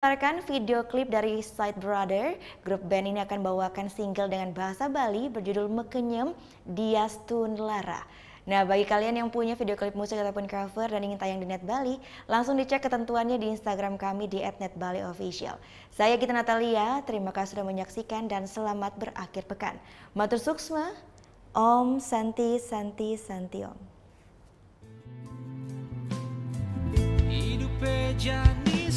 Berdasarkan video klip dari Side Brother, grup band ini akan bawakan single dengan bahasa Bali berjudul Mekenyem Dias Tun Lara. Nah, bagi kalian yang punya video klip musik ataupun cover dan ingin tayang di Net Bali, langsung dicek ketentuannya di Instagram kami di @netbaliofficial. Saya Gita Natalia, terima kasih sudah menyaksikan dan selamat berakhir pekan. Matur suksma, Om Santi Santi Santi Om. Hidup jani